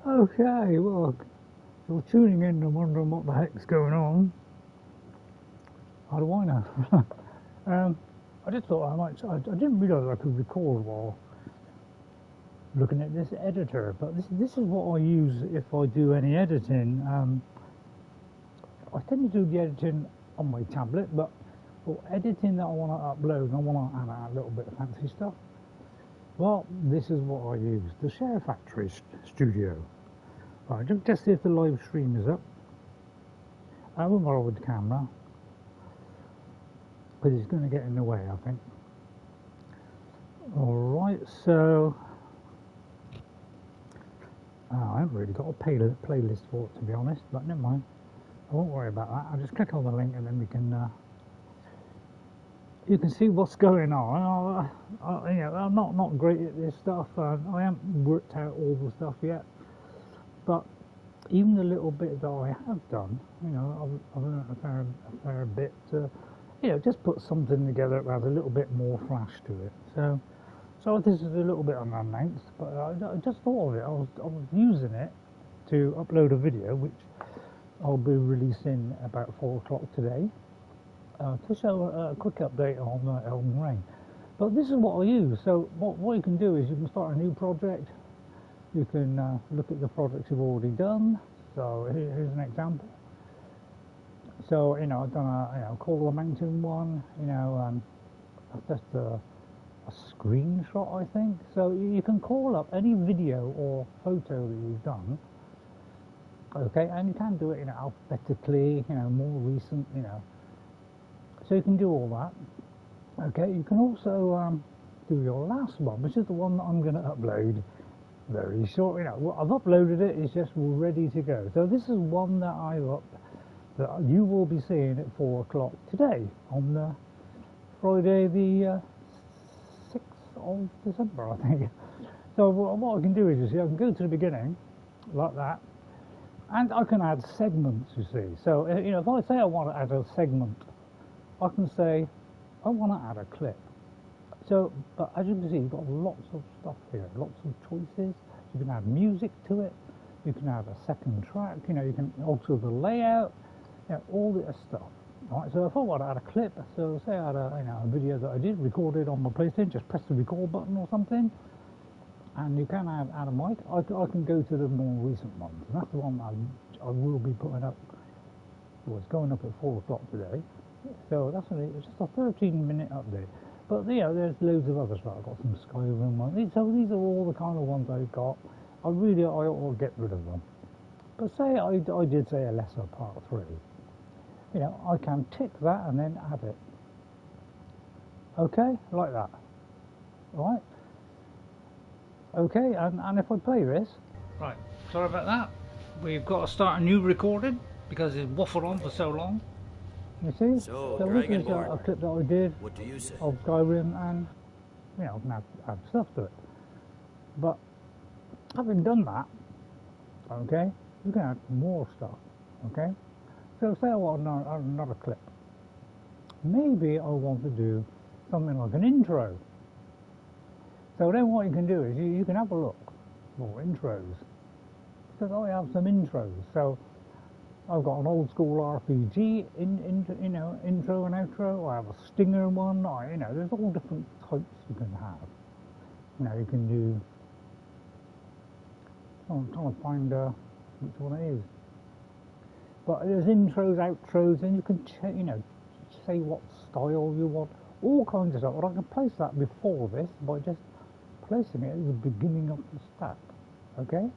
Okay, well, if you're tuning in and wondering what the heck's going on, how do I know? I just thought I didn't realise I could record while looking at this editor, but this is what I use if I do any editing. I tend to do the editing on my tablet, but for editing that I want to upload and I want to add a little bit of fancy stuff, well, this is what I use, the Shsre Factory Studio. Right, just see if the live stream is up. I won't bother with the camera because it's going to get in the way, I think. Alright, so I haven't really got a playlist for it, to be honest, but never mind. I won't worry about that. I'll just click on the link and then we can you can see what's going on. You know, I'm not great at this stuff. I haven't worked out all the stuff yet, but even the little bit that I have done, you know, I've learned a fair bit to, you know, just put something together that has a little bit more flash to it. So this is a little bit unannounced, but I just thought of it. I was using it to upload a video, which I'll be releasing about 4 o'clock today, to show a quick update on Elden Ring. But this is what I use. So what you can do is you can start a new project. You can look at the projects you've already done. So here's an example. So, you know, I've done a Call of the Mountain one. You know, that's just a screenshot, I think. So you can call up any video or photo that you've done. Okay, and you can do it, you know, alphabetically, you know, more recent, you know. So you can do all that. Okay, you can also do your last one, which is the one that I'm going to upload very short. You know, I've uploaded it, it's just ready to go. So this is one that that you will be seeing at 4 o'clock today on Friday the 6th of December, I think. So what I can do is, you see, I can go to the beginning like that, and I can add segments, you see. So, you know, if I say I want to add a segment, I can say I want to add a clip. So, but as you can see, you've got lots of stuff here, lots of choices. You can add music to it. You can add a second track. You know, you can alter the layout. You know, all this stuff. All right. So if I want to add a clip, so say I had a video that I did recorded on my PlayStation, just press the record button or something, and you can add a mic. I can go to the more recent ones, and that's the one I will be putting up. Well, it's going up at 4 o'clock today. So that's just a 13-minute update. But you know, there's loads of other stuff. I've got some Skyrim ones. So these are all the kind of ones I've got. I ought to get rid of them. But say I did say a lesser part 3. You know, I can tick that and then add it. Okay, like that. All right. Okay, and if I play this. Right, sorry about that. We've got to start a new recording because it's waffled on for so long. You see? So this is a clip that I did what do you say? of Skyrim, and you know, I can add stuff to it. But having done that, okay, you can add more stuff. Okay, so say I want another clip. Maybe I want to do something like an intro. So then what you can do is you can have a look for intros, because I have some intros. So I've got an old school RPG you know, intro and outro. I have a stinger one. You know, there's all different types you can have. You know, you can do. I'm trying to find which one it is. But there's intros, outros, and you can you know, say what style you want, all kinds of stuff. But I can place that before this by just placing it at the beginning of the stack. Okay.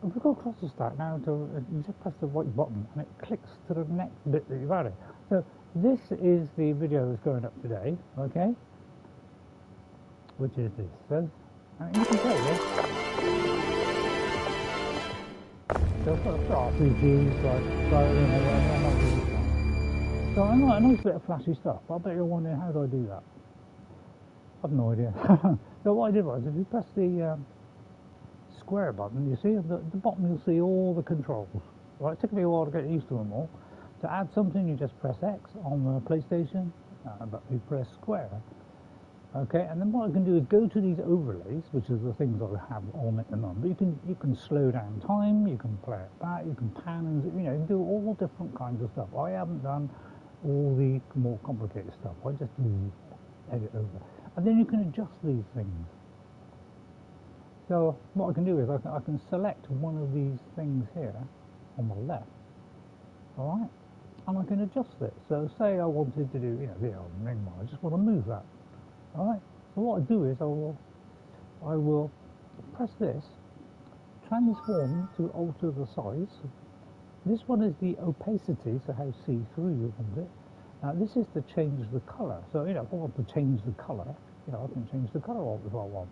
If we go across the stack now, you just press the right button and it clicks to the next bit that you've added. So this is the video that's going up today, okay? Which is this. So you can play this. So for RPGs like Skyrim or whatever, I'm not really fun. So I like a nice bit of flashy stuff. I bet you're wondering, how do I do that? I've no idea. So what I did was, if you press the square button, you see at the bottom you'll see all the controls. Right, it took me a while to get used to them all. To add something, you just press X on the PlayStation, but you press square Okay, and then what I can do is go to these overlays, which is the things I have on at the moment. You can slow down time, you can play it back, you can pan and you can do all different kinds of stuff. I haven't done all the more complicated stuff. I just do edit over, and then you can adjust these things. So what I can do is I can select one of these things here on the left, all right, and I can adjust it. So say I wanted to do the old ring one, I just want to move that. Alright, so what I do is I will press this, transform to alter the size. This one is the opacity, so how see-through you want it. Now this is to change the colour. So if I want to change the colour, I can change the colour of it if I want.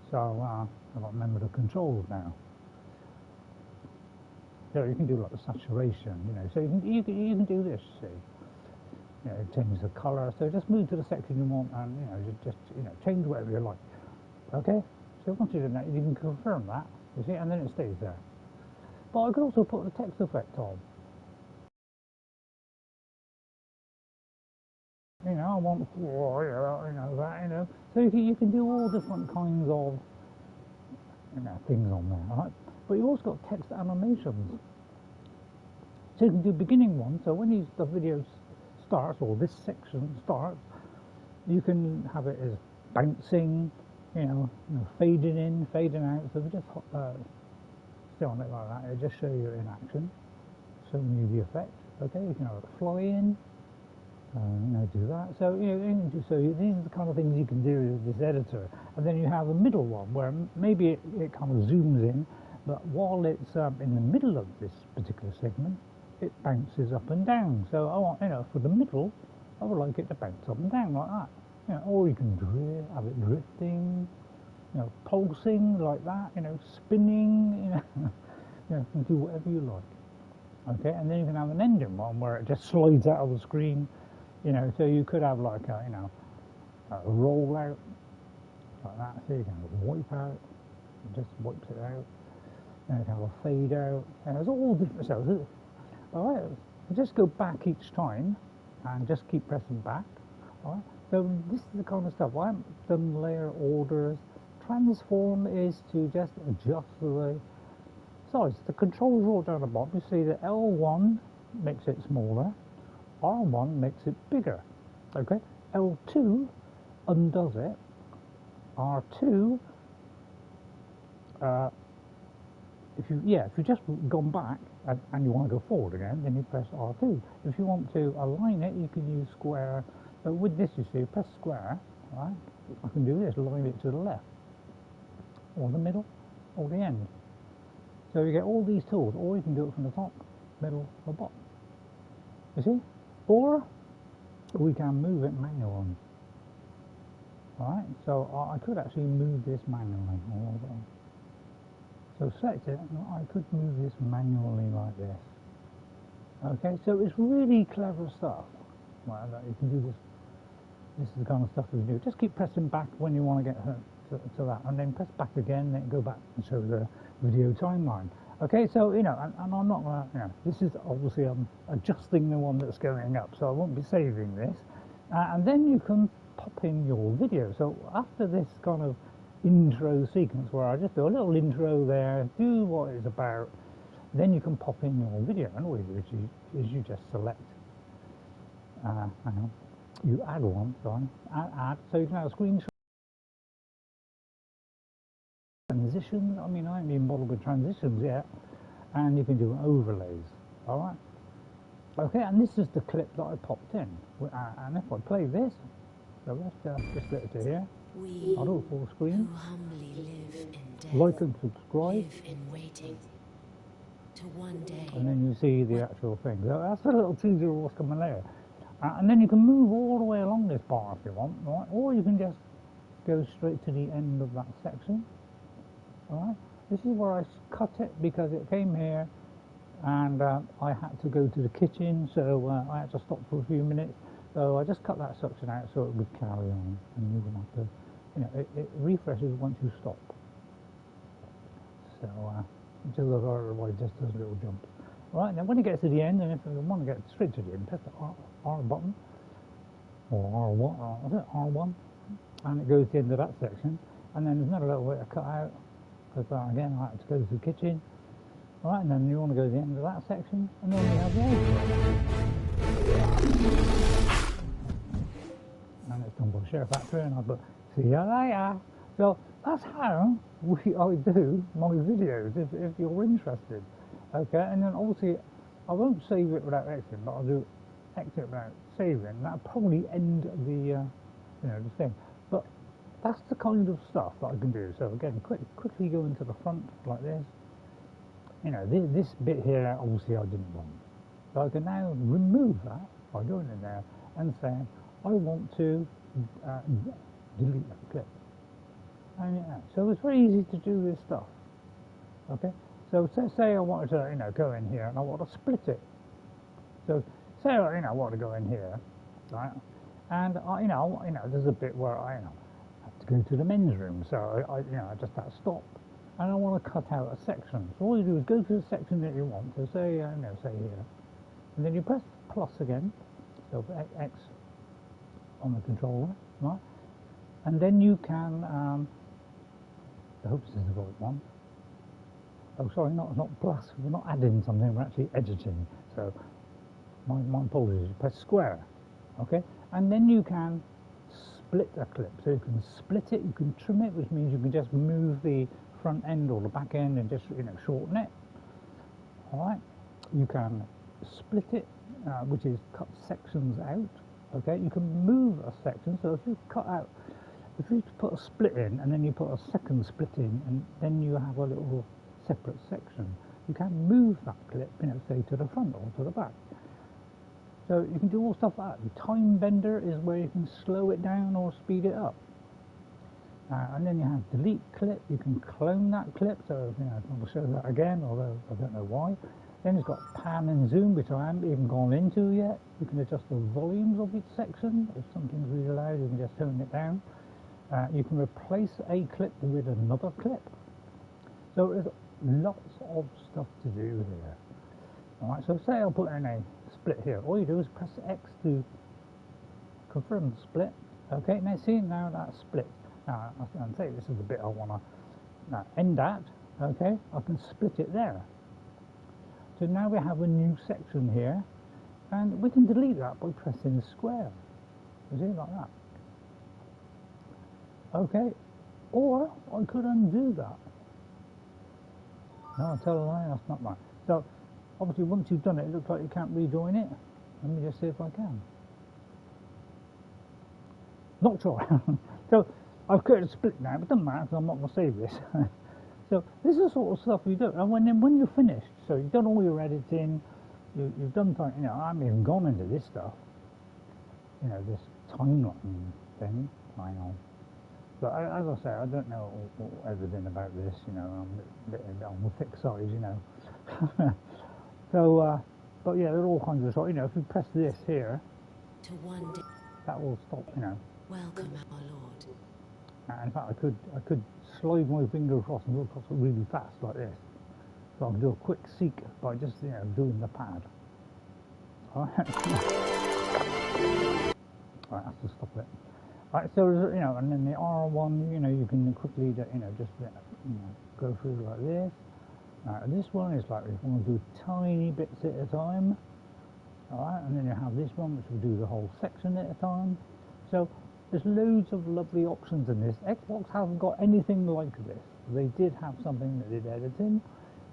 So I don't remember the controls now. So you can do like the saturation, So you can do this, see. Change the colour. So just move to the section you want, and just change whatever you like. Okay. So once you do that, you can confirm that. You see, and then it stays there. But I could also put the text effect on. I want that. So you can do all different kinds of things on there, right? But you've also got text animations. So you can do beginning ones. So when the video starts, or this section starts, you can have it as bouncing, fading in, fading out. So we just stay on it like that. It'll just show you in action, showing you the effect. Okay, you can have it fly in, do that. So so these are the kind of things you can do with this editor. And then you have a middle one where maybe it kind of zooms in, but while it's in the middle of this particular segment, it bounces up and down. So I want, for the middle, I would like it to bounce up and down like that. Or you can have it drifting, pulsing like that, spinning, you can do whatever you like. Okay, and then you can have an ending one where it just slides out of the screen, so you could have like a roll out like that. So you can have a wipe out, it just wipes it out. You can have a fade out. There's all different stuff. Alright, just go back each time and just keep pressing back. Alright, so this is the kind of stuff. I haven't done layer orders. Transform is to just adjust the size. The controls are all down the bottom. You see that L1 makes it smaller, R1 makes it bigger. Okay, L2 undoes it, R2 if you just gone back and you want to go forward again, then you press R2. If you want to align it, you can use square. But with this, you see, press square, right? I can do this, align it to the left, or the middle, or the end. So you get all these tools, or you can do it from the top, middle, or bottom. You see? Or we can move it manually. Alright, so I could actually move this manually. So select it, and I could move this manually like this. Okay, so it's really clever stuff. Well, you can do this. This is the kind of stuff you do. Just keep pressing back when you want to get to that, and then press back again, then go back and show the video timeline. Okay, so and I'm not gonna, this is obviously I'm adjusting the one that's going up, so I won't be saving this. And then you can pop in your video. So after this kind of intro sequence where I just do a little intro there, do what it's about, then you can pop in your video, and all you do is you just select, hang on, you add one, sorry, add, so you can have a screenshot, transitions, I haven't even bothered with transitions yet, and you can do overlays, alright, okay, and this is the clip that I popped in, and if I play this, so let's just let it to here. I'll do it full screen. Like and subscribe. And then you see the actual thing. So that's a little teaser of what's coming later. And then you can move all the way along this bar if you want, right? Or you can just go straight to the end of that section. Alright. This is where I cut it because it came here and I had to go to the kitchen, so I had to stop for a few minutes. So I just cut that section out so it would carry on, and you wouldn't have to, it refreshes once you stop. So otherwise it just does little jumps. Right, now when it gets to the end, and if you want to get straight to the end, press the R button, or R1, and it goes to the end of that section, and then there's another little bit of cut out, because again I have to go to the kitchen. Alright, and then you want to go to the end of that section, and then you have the outro. And it's done by Shsre Factory, and I put, see you later. So that's how I do my videos, if you're interested. Okay, and then obviously I won't save it without exiting, but I'll do exit without saving. That'll probably end the the thing. But that's the kind of stuff that I can do. So again, quickly go into the front like this. This bit here, obviously I didn't want. So I can now remove that by going in there and saying, I want to delete that clip. And so it's very easy to do this stuff. Okay, so say I wanted to go in here and I want to split it. So say I want to go in here, right? And there's a bit where I have to go to the men's room, so I just have to stop, and I want to cut out a section. So all you do is go to the section that you want. So say say here, and then you press plus again, so X on the controller, right? And then you can. I hope this is the right one. Oh, sorry, not plus. We're not adding something. We're actually editing. So my apologies. Press square, okay? And then you can split a clip. So you can split it. You can trim it, which means you can just move the front end or the back end and just shorten it. All right. You can split it, which is cut sections out. Okay. You can move a section. So if you cut out. If you put a split in and then you put a second split in and then you have a little separate section, you can move that clip, say to the front or to the back. So you can do all stuff like that. The time bender is where you can slow it down or speed it up. And then you have delete clip. You can clone that clip. So I'll show that again, although I don't know why. Then it's got pan and zoom, which I haven't even gone into yet. You can adjust the volumes of each section. If something's really loud, you can just tone it down. You can replace a clip with another clip. So there's lots of stuff to do here. Alright, so say I'll put in a split here. All you do is press X to confirm the split. Okay, now see, now that's split. Now I can say this is the bit I want to end at. Okay, I can split it there. So now we have a new section here, and we can delete that by pressing square. You see, like that. Okay, or I could undo that. No, I tell a lie, that's not right. So, obviously once you've done it, it looks like you can't rejoin it. Let me just see if I can. Not sure. So, I've created a split now, but it doesn't matter because I'm not going to save this. So, this is the sort of stuff you do. And when you're finished, so you've done all your editing, you've done, I haven't even gone into this stuff. This timeline thing, hang on. But as I say, I don't know everything about this, I'm a bit on the thick side, So, but yeah, there are all kinds of stuff. If you press this here, to one day, that will stop, Welcome, our Lord. In fact, I could slide my finger across and go across it really fast like this. So I can do a quick seek by just, doing the pad. Alright. Right, that's to stop it. Right, so and then the R1, you can quickly, just go through like this. This one is like if you want to do tiny bits at a time. All right, and then you have this one, which will do the whole section at a time. So there's loads of lovely options in this. Xbox hasn't got anything like this. They did have something that did editing,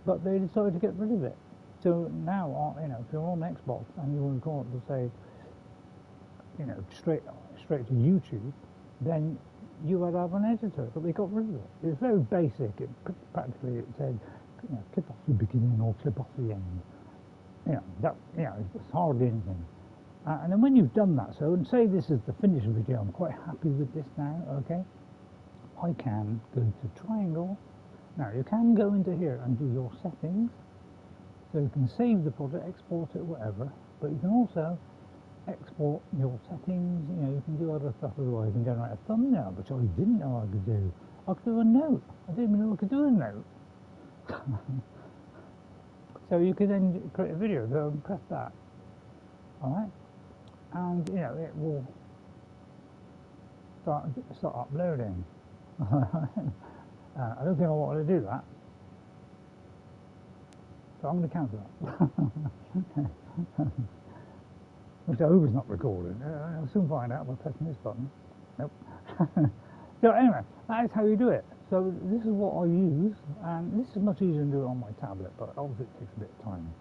but they decided to get rid of it. So now, if you're on Xbox and you want to go on to say, straight to YouTube, then you would have an editor, but they got rid of it. It's very basic. Practically it said, clip off the beginning or clip off the end. It's hardly anything. And then when you've done that, so and say this is the finished video, I'm quite happy with this now. Okay, I can go to triangle. Now you can go into here and do your settings, so you can save the project, export it, whatever. But you can also export your settings, you can do other stuff as well. You can generate a thumbnail, which I didn't know I could do. I could do a note. I didn't even know I could do a note. So you can then create a video, go and press that. Alright? And, it will start uploading. I don't think I want to do that, so I'm going to cancel that. Which I hope is not recorded. I'll soon find out by pressing this button. Nope. So anyway, that is how you do it. So this is what I use, and this is much easier than do it on my tablet, but obviously it takes a bit of time.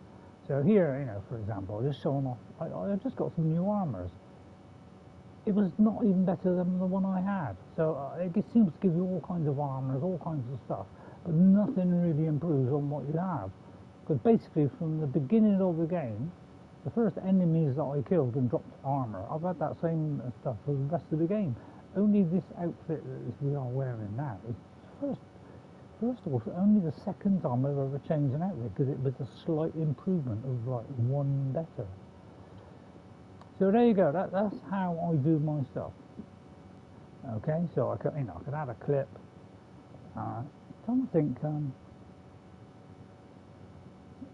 So here, you know, for example, just showing off, I just got some new armors. It was not even better than the one I had. So it seems to give you all kinds of armors, all kinds of stuff, but nothing really improves on what you have. Because basically from the beginning of the game, the first enemies that I killed and dropped armor, I've had that same stuff for the rest of the game. Only this outfit that we are wearing now is first of all, only the second time I've ever changed an outfit, because it was a slight improvement of like one better. So there you go. That's how I do my stuff. Okay, so I could add a clip. I'm trying to think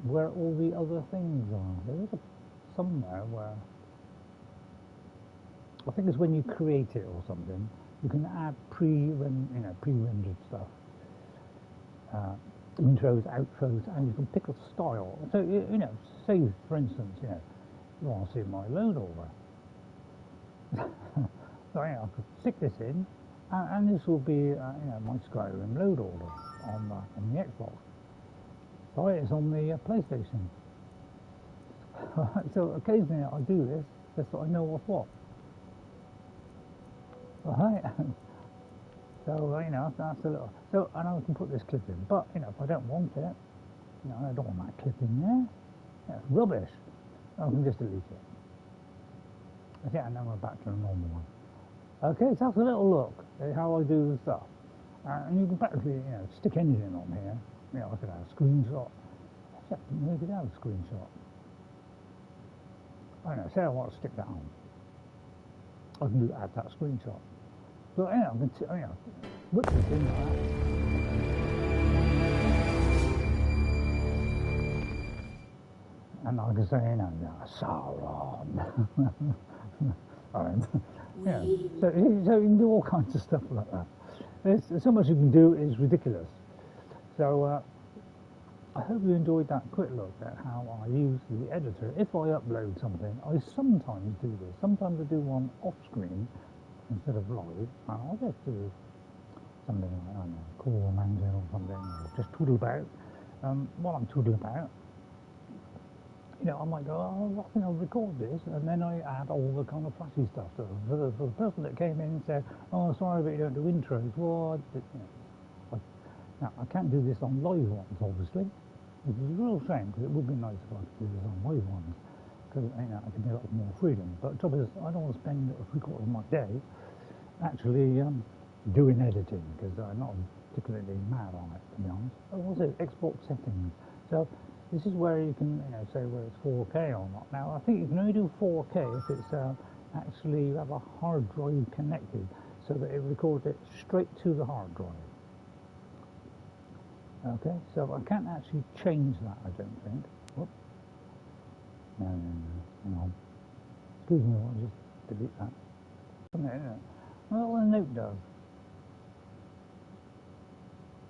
where all the other things are. There is somewhere where I think it's when you create it or something. You can add pre-rendered stuff, intros, outros, and you can pick a style. So say for instance, you want to see my load order. So I could stick this in, and this will be my Skyrim load order on the Xbox. So it's on the PlayStation. So occasionally I do this just so I know what's what. Right. So that's a little. So and I can put this clip in, but if I don't want it, I don't want that clip in there. That's rubbish. I can just delete it. That's it, and then we're back to the normal one. Okay, so that's a little look at how I do the stuff. And you can practically, stick anything on here. I could have a screenshot. Maybe we could have a screenshot. I don't know, say I want to stick that on. I can add that screenshot. So I can whip this in like that. And I can say, Sauron. So you can do all kinds of stuff like that. There's so much you can do, it's ridiculous. So I hope you enjoyed that quick look at how I use the editor. If I upload something, I sometimes do this. Sometimes I do one off screen instead of live, and I'll just do something like, I don't know, call a manager or something, or just twiddle about. While I'm twiddling about, I might go, I think I'll record this, and then I add all the kind of flashy stuff. So for the person that came in and said, oh, sorry, but you don't do intros. Well, now, I can't do this on live ones, obviously, which is a real shame, because it would be nice if I could do this on live ones, because I can get a lot more freedom. But the trouble is, I don't want to spend a quarter of my day actually doing editing, because I'm not particularly mad on it, to be honest. Also, export settings. So this is where you can say where it's 4K or not. Now, I think you can only do 4K if it's actually you have a hard drive connected, so that it records it straight to the hard drive. Okay, so I can't actually change that, I don't think. Whoop. No, hang on. Excuse me, I'll just delete that. Well, the note does.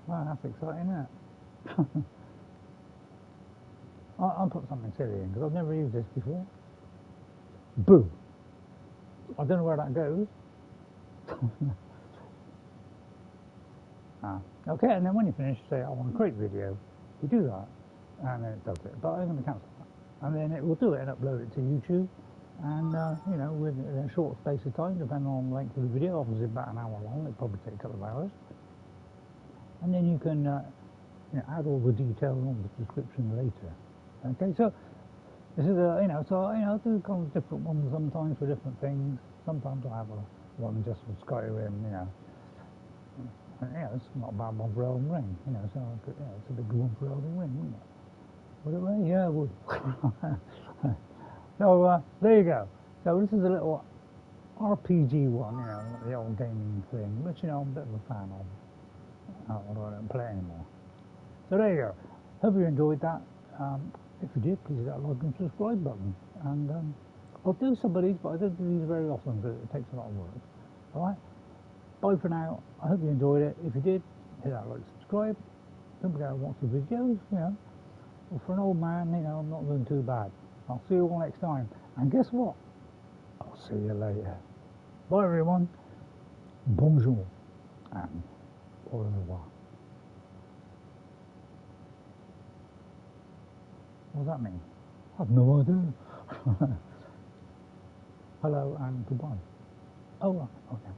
Wow, that's exciting, isn't it? I'll put something silly in, because I've never used this before. Boo! I don't know where that goes. Okay, and then when you finish, say, I want to create video, you do that, and then it does it. But I'm going to cancel that. And then it will do it and upload it to YouTube, and, within a short space of time, depending on the length of the video, obviously about an hour long, it'll probably take a couple of hours. And then you can add all the details on the description later. Okay, so this is I do kind of different ones sometimes for different things. Sometimes I have one just for Skyrim, it's not a bad one for Elden Ring, so it's a big one for Elden Ring, wouldn't it? Would it really? Yeah, it would. So there you go. So this is a little RPG one, the old gaming thing, which I'm a bit of a fan of. Although I don't play anymore. So there you go. Hope you enjoyed that. If you did, please hit that like and subscribe button. And I'll do some of these, but I don't do these very often because it takes a lot of work. Alright? Bye for now. I hope you enjoyed it. If you did, hit that like, subscribe. Don't forget to watch the videos, you know. Well, for an old man, you know, I'm not doing too bad. I'll see you all next time. And guess what? I'll see you later. Bye everyone. Bonjour. And au revoir. What does that mean? I have no idea. Hello and goodbye. Oh, okay.